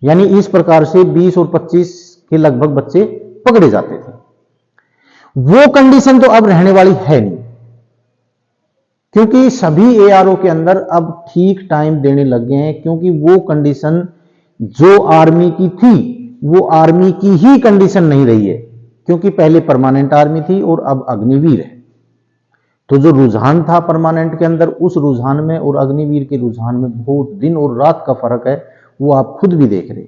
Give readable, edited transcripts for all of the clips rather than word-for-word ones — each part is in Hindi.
यानी इस प्रकार से 20 और 25 के लगभग बच्चे पकड़े जाते थे। वो कंडीशन तो अब रहने वाली है नहीं, क्योंकि सभी एआरओ के अंदर अब ठीक टाइम देने लग गए हैं, क्योंकि वो कंडीशन जो आर्मी की थी वो आर्मी की ही कंडीशन नहीं रही है, क्योंकि पहले परमानेंट आर्मी थी और अब अग्निवीर है। तो जो रुझान था परमानेंट के अंदर, उस रुझान में और अग्निवीर के रुझान में बहुत दिन और रात का फर्क है, वो आप खुद भी देख रहे।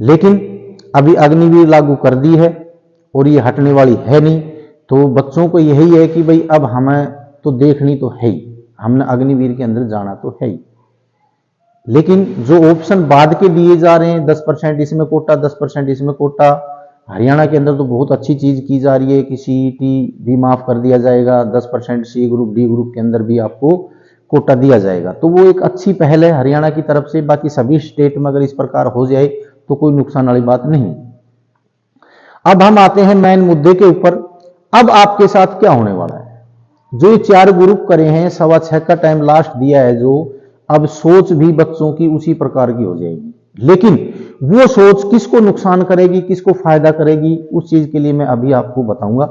लेकिन अभी अग्निवीर लागू कर दी है और ये हटने वाली है नहीं, तो बच्चों को यही है कि भाई अब हमें तो देखनी तो है ही, हमने अग्निवीर के अंदर जाना तो है ही। लेकिन जो ऑप्शन बाद के दिए जा रहे हैं, 10% इसमें कोटा, 10% इसमें कोटा, हरियाणा के अंदर तो बहुत अच्छी चीज की जा रही है कि सीईटी भी माफ कर दिया जाएगा, 10% सी ग्रुप डी ग्रुप के अंदर भी आपको कोटा दिया जाएगा। तो वो एक अच्छी पहल है हरियाणा की तरफ से। बाकी सभी स्टेट में अगर इस प्रकार हो जाए तो कोई नुकसान वाली बात नहीं। अब हम आते हैं मेन मुद्दे के ऊपर। अब आपके साथ क्या होने वाला है? जो ये 4 ग्रुप करे हैं, 6:15 का टाइम लास्ट दिया है, जो अब सोच भी बच्चों की उसी प्रकार की हो जाएगी। लेकिन वो सोच किसको नुकसान करेगी, किसको फायदा करेगी, उस चीज के लिए मैं अभी आपको बताऊंगा।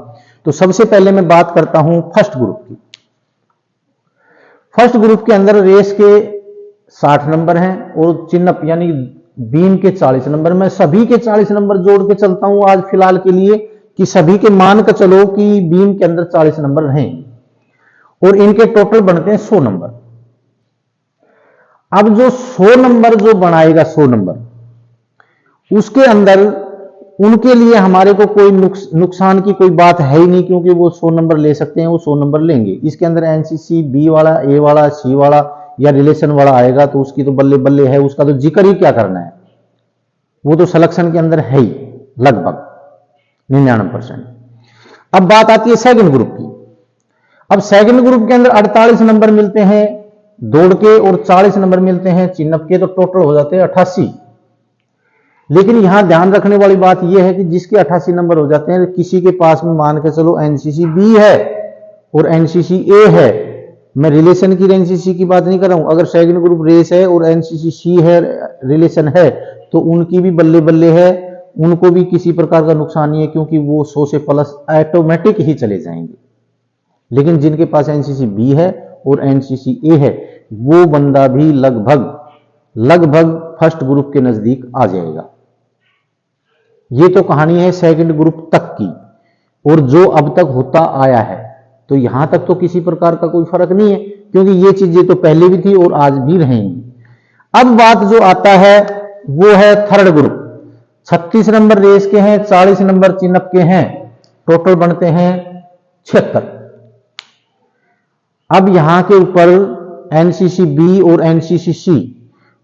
तो सबसे पहले मैं बात करता हूं फर्स्ट ग्रुप की। फर्स्ट ग्रुप के अंदर रेस के 60 नंबर हैं और चिन्ह यानी बीम के 40 नंबर। मैं सभी के 40 नंबर जोड़ के चलता हूं आज फिलहाल के लिए, कि सभी के मान कर चलो कि बीम के अंदर 40 नंबर रहेंगे और इनके टोटल बनते हैं 100 नंबर। अब जो 100 नंबर जो बनाएगा, 100 नंबर, उसके अंदर उनके लिए हमारे को कोई नुकसान की कोई बात है ही नहीं, क्योंकि वो 100 नंबर ले सकते हैं, वो 100 नंबर लेंगे। इसके अंदर एनसीसी बी वाला, ए वाला, सी वाला या रिलेशन वाला आएगा तो उसकी तो बल्ले बल्ले है, उसका तो जिक्र ही क्या करना है, वो तो सिलेक्शन के अंदर है ही लगभग 99%। अब बात आती है सेकंड ग्रुप की। अब सेकंड ग्रुप के अंदर 48 नंबर मिलते हैं दौड़ के और 40 नंबर मिलते हैं चिन्ह के, तो टोटल हो जाते हैं 88। लेकिन यहां ध्यान रखने वाली बात यह है कि जिसके 88 नंबर हो जाते हैं, किसी के पास में मान के चलो एनसीसी बी है और एनसीसी ए है, मैं रिलेशन की एनसीसी की बात नहीं कर रहा हूं, अगर सेकंड ग्रुप रेस है और एनसीसी सी है, रिलेशन है, तो उनकी भी बल्ले बल्ले है, उनको भी किसी प्रकार का नुकसान नहीं है, क्योंकि वो 100 से प्लस ऑटोमेटिक ही चले जाएंगे। लेकिन जिनके पास एनसीसी बी है और एनसीसी ए है, वो बंदा भी लगभग फर्स्ट ग्रुप के नजदीक आ जाएगा। ये तो कहानी है सेकंड ग्रुप तक की, और जो अब तक होता आया है, तो यहां तक तो किसी प्रकार का कोई फर्क नहीं है, क्योंकि ये चीजें तो पहले भी थी और आज भी रहेंगी। अब बात जो आता है वो है थर्ड ग्रुप। 36 नंबर रेस के हैं, 40 नंबर चिन्ह के हैं, टोटल बनते हैं 76। अब यहां के ऊपर एनसीसी बी और एनसीसी सी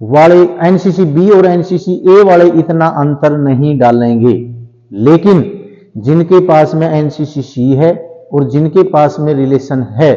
वाले, एनसीसी बी और एनसीसी ए वाले इतना अंतर नहीं डालेंगे। लेकिन जिनके पास में एनसीसी सी है और जिनके पास में रिलेशन है,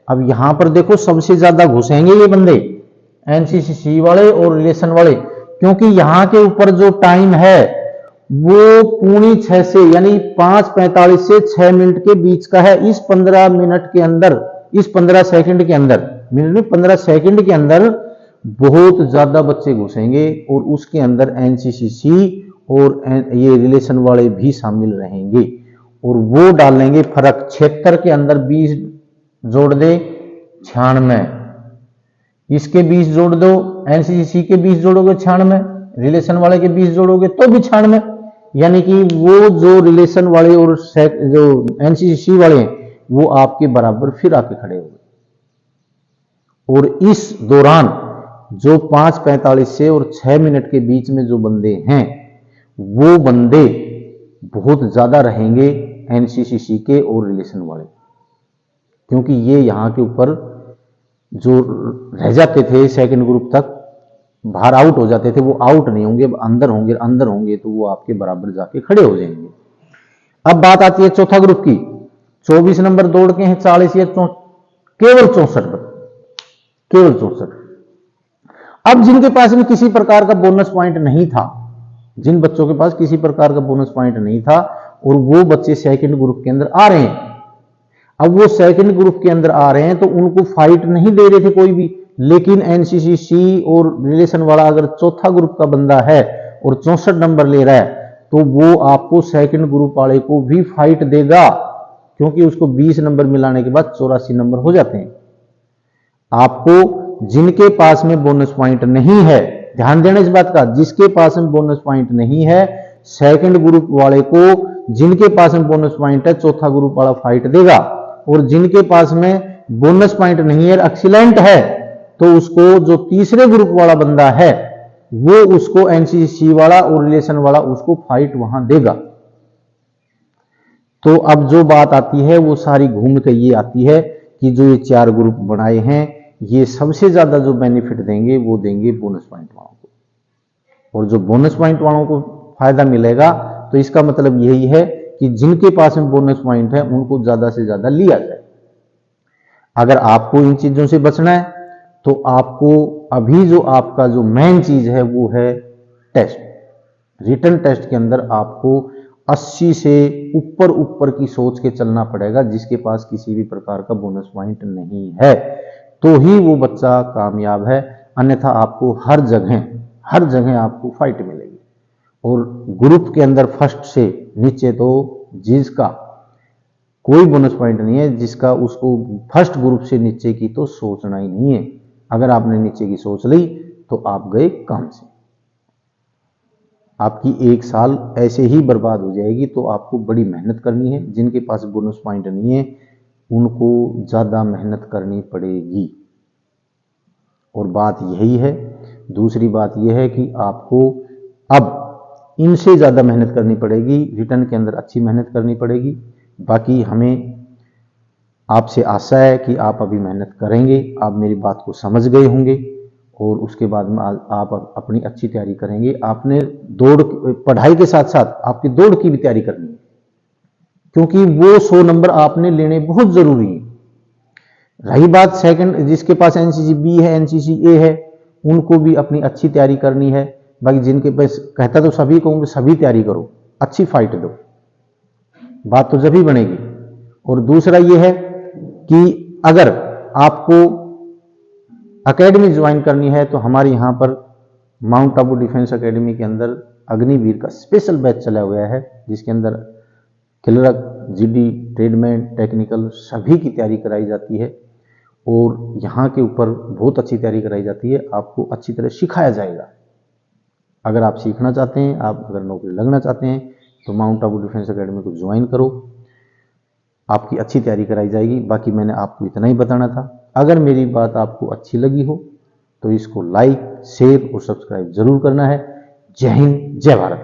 अब यहां पर देखो सबसे ज्यादा घुसेंगे ये बंदे एनसीसी सी वाले और रिलेशन वाले, क्योंकि यहां के ऊपर जो टाइम है वो 6:45 से यानी 5:45 से 6 मिनट के बीच का है। इस 15 मिनट के अंदर, इस 15 सेकंड के अंदर, मिनट में 15 सेकंड के अंदर बहुत ज्यादा बच्चे घुसेंगे और उसके अंदर एनसीसी सी और ये रिलेशन वाले भी शामिल रहेंगे और वो डालेंगे फर्क। 76 के अंदर 20 जोड़ दे 96, इसके 20 जोड़ दो, एनसीसी सी के 20 जोड़ोगे 96, रिलेशन वाले के 20 जोड़ोगे तो भी 96, यानी कि वो जो रिलेशन वाले और जो एनसीसी सी वाले हैं वो आपके बराबर फिर आके खड़े हो गए। और इस दौरान जो 5:45 से और 6 मिनट के बीच में जो बंदे हैं, वो बंदे बहुत ज्यादा रहेंगे एनसीसी सी के और रिलेशन वाले, क्योंकि ये यहां के ऊपर जो रह जाते थे सेकंड ग्रुप तक, बाहर आउट हो जाते थे, वो आउट नहीं होंगे, अंदर होंगे, तो वो आपके बराबर जाके खड़े हो जाएंगे। अब बात आती है चौथा ग्रुप की। 24 नंबर दौड़ के हैं, 40 या केवल 64। अब जिनके पास में किसी प्रकार का बोनस पॉइंट नहीं था, जिन बच्चों के पास किसी प्रकार का बोनस पॉइंट नहीं था और वो बच्चे सेकंड ग्रुप के अंदर आ रहे हैं, अब वो सेकंड ग्रुप के अंदर आ रहे हैं तो उनको फाइट नहीं दे रहे थे कोई भी, लेकिन एनसीसी सी और रिलेशन वाला अगर चौथा ग्रुप का बंदा है और 64 नंबर ले रहा है तो वो आपको सेकंड ग्रुप वाले को भी फाइट देगा, क्योंकि उसको 20 नंबर मिलाने के बाद 84 नंबर हो जाते हैं। आपको जिनके पास में बोनस पॉइंट नहीं है, ध्यान देना इस बात का, जिसके पास में बोनस पॉइंट नहीं है सेकंड ग्रुप वाले को, जिनके पास में बोनस पॉइंट है चौथा ग्रुप वाला फाइट देगा, और जिनके पास में बोनस पॉइंट नहीं है एक्सीलेंट है तो उसको जो तीसरे ग्रुप वाला बंदा है वो उसको एनसीसी वाला और रिलेशन वाला उसको फाइट वहां देगा। तो अब जो बात आती है वो सारी घूम के ये आती है कि जो ये 4 ग्रुप बनाए हैं ये सबसे ज्यादा जो बेनिफिट देंगे वो देंगे बोनस पॉइंट वालों को, और जो बोनस पॉइंट वालों को फायदा मिलेगा तो इसका मतलब यही है कि जिनके पास में बोनस पॉइंट है उनको ज्यादा से ज्यादा लिया जाए। अगर आपको इन चीजों से बचना है तो आपको अभी जो आपका जो मेन चीज है वो है टेस्ट। रिटन टेस्ट के अंदर आपको 80 से ऊपर ऊपर की सोच के चलना पड़ेगा, जिसके पास किसी भी प्रकार का बोनस पॉइंट नहीं है तो ही वो बच्चा कामयाब है, अन्यथा आपको हर जगह आपको फाइट मिलेगी। और ग्रुप के अंदर फर्स्ट से नीचे तो जिसका कोई बोनस पॉइंट नहीं है, जिसका उसको फर्स्ट ग्रुप से नीचे की तो सोचना ही नहीं है। अगर आपने नीचे की सोच ली तो आप गए काम से, आपकी 1 साल ऐसे ही बर्बाद हो जाएगी। तो आपको बड़ी मेहनत करनी है, जिनके पास बोनस पॉइंट नहीं है उनको ज्यादा मेहनत करनी पड़ेगी। और बात यही है। दूसरी बात यह है कि आपको अब इनसे ज्यादा मेहनत करनी पड़ेगी, रिटर्न के अंदर अच्छी मेहनत करनी पड़ेगी। बाकी हमें आपसे आशा है कि आप अभी मेहनत करेंगे, आप मेरी बात को समझ गए होंगे और उसके बाद में आप अपनी अच्छी तैयारी करेंगे। आपने पढ़ाई के साथ साथ आपकी दौड़ की भी तैयारी करनी है, क्योंकि वो 100 नंबर आपने लेने बहुत जरूरी है। रही बात सेकंड, जिसके पास एनसीसी बी है एनसीसी ए है उनको भी अपनी अच्छी तैयारी करनी है। बाकी जिनके पास, कहता तो सभी कहूंगे सभी तैयारी करो, अच्छी फाइट दो, बात तो जब ही बनेगी। और दूसरा यह है कि अगर आपको एकेडमी ज्वाइन करनी है तो हमारे यहां पर माउंट आबू डिफेंस एकेडमी के अंदर अग्निवीर का स्पेशल बैच चला हुआ है, जिसके अंदर क्लर्क, जीडी, ट्रेडमैन, टेक्निकल सभी की तैयारी कराई जाती है। और यहाँ के ऊपर बहुत अच्छी तैयारी कराई जाती है, आपको अच्छी तरह सिखाया जाएगा। अगर आप सीखना चाहते हैं, आप अगर नौकरी लगना चाहते हैं तो माउंट आबू डिफेंस एकेडमी को ज्वाइन करो, आपकी अच्छी तैयारी कराई जाएगी। बाकी मैंने आपको इतना ही बताना था। अगर मेरी बात आपको अच्छी लगी हो तो इसको लाइक, शेयर और सब्सक्राइब जरूर करना है। जय हिंद, जय भारत।